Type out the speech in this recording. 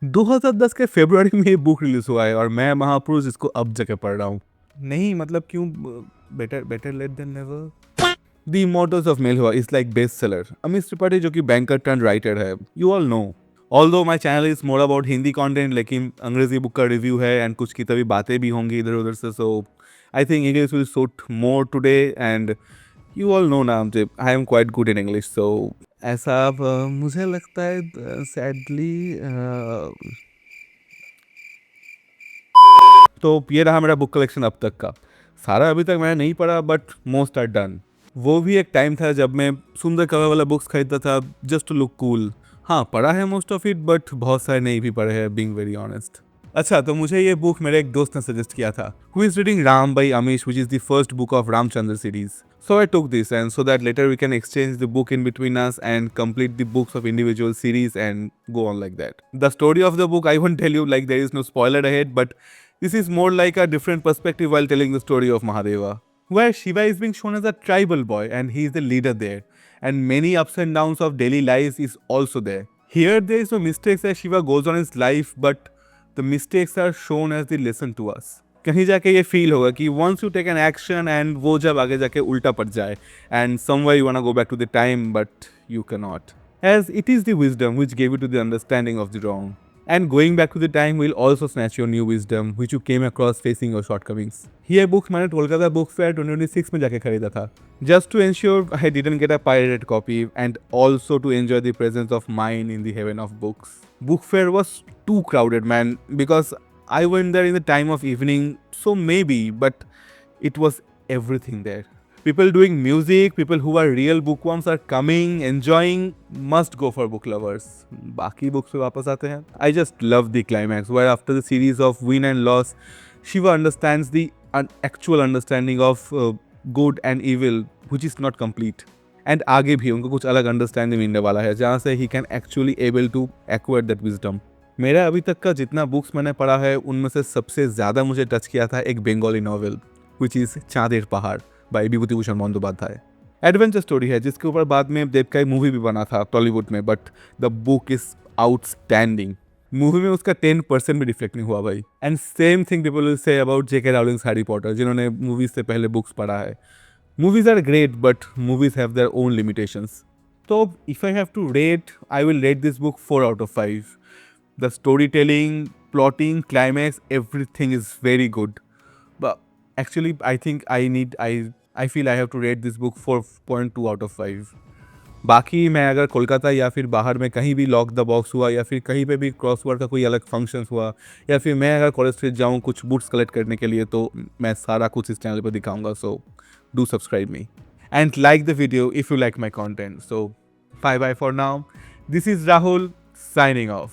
2010 के फरवरी में ये बुक रिलीज हुआ है और मैं महापुरुष इसको अब जाके पढ़ रहा हूँ। नहीं मतलब क्यों, better better late than never. The immortals of Meluha is like best seller. Amit Tripathi जो कि बैंकर टर्न राइटर है, you all know. Although my channel is more about Hindi content, लेकिन अंग्रेजी बुक का रिव्यू है एंड कुछ किताबी बातें भी होंगी इधर उधर से, so I think English will suit more today and you all know ना मुझे, I am quite good in English, so ऐसा अब मुझे लगता है सैडली। तो ये रहा मेरा बुक कलेक्शन अब तक का। सारा अभी तक मैंने नहीं पढ़ा बट मोस्ट आर डन। वो भी एक टाइम था जब मैं सुंदर कवर वाला बुक्स खरीदता था जस्ट टू लुक कूल। हाँ, पढ़ा है मोस्ट ऑफ इट बट बहुत सारे नहीं भी पढ़े हैं, बीइंग वेरी ऑनेस्ट। अच्छा, तो मुझे ये बुक मेरे एक दोस्त ने सजेस्ट किया था, who is reading Ram by Amish, which is the first book of Ramchandra series. So I took this, and so that later we can exchange the book in between us and complete the books of individual series and go on like that. The story of the book I won't tell you, like there is no spoiler ahead, but this is more like a different perspective while telling the story of Mahadeva, where Shiva is being shown as a tribal boy and he is the leader there, and many ups and downs of daily lives is also there. Here there is no mistakes as Shiva goes on his life, but the mistakes are shown as the lesson to us. कहीं जाके ये feel होगा कि once you take an action and वो जब आगे जाके उल्टा पड़ जाए and somewhere you want to go back to the time but you can not, as it is the wisdom which gave you to the understanding of the wrong. And going back to the time will also snatch your new wisdom which you came across facing your shortcomings. ये book मैंने Kolkata book fair 2026 में जाके खरीदा था, just to ensure I didn't get a pirated copy and also to enjoy the presence of mine in the heaven of books. Book fair was too crowded, man, because I went there in the time of evening, so maybe, but it was everything there. People doing music, people who are real bookworms are coming, enjoying, must go for book lovers. बाकी books पे वापस आते हैं. I just love the climax, where after the series of win and loss, Shiva understands the actual understanding of good and evil, which is not complete. And आगे भी उनको कुछ अलग understanding मिलने वाला है, जहाँ से he can actually able to acquire that wisdom. मेरा अभी तक का जितना बुक्स मैंने पढ़ा है उनमें से सबसे ज़्यादा मुझे टच किया था एक Bengali novel which is Chander Pahar by Bibhutibhushan Bandyopadhyay. Adventure story है जिसके ऊपर बाद में देवकाई मूवी भी बना था टॉलीवुड में, but the book is outstanding. Movie में उसका 10% भी रिफ्लेक्ट नहीं हुआ भाई। And same thing people will say about J K Rowling's Harry Potter, जिन्होंने मूवीज से पहले बुक्स पढ़ा है। Movies are great but movies have their own limitations. तो if I have to rate, I will rate this book 4 out of 5. The storytelling, plotting, climax, everything is very good. But actually, I think I feel I have to rate this book 4.2 out of 5. बाकी मैं अगर कोलकाता या फिर बाहर में कहीं भी lock the box हुआ या फिर कहीं पे भी क्रॉसवर्ड का कोई अलग फंक्शन हुआ या फिर मैं अगर कॉलेज स्ट्रीट जाऊँ कुछ बुक्स कलेक्ट करने के लिए, तो मैं सारा कुछ इस चैनल पर दिखाऊंगा. So do subscribe me and like the video if you like my content. So bye bye for now. This is Rahul signing of.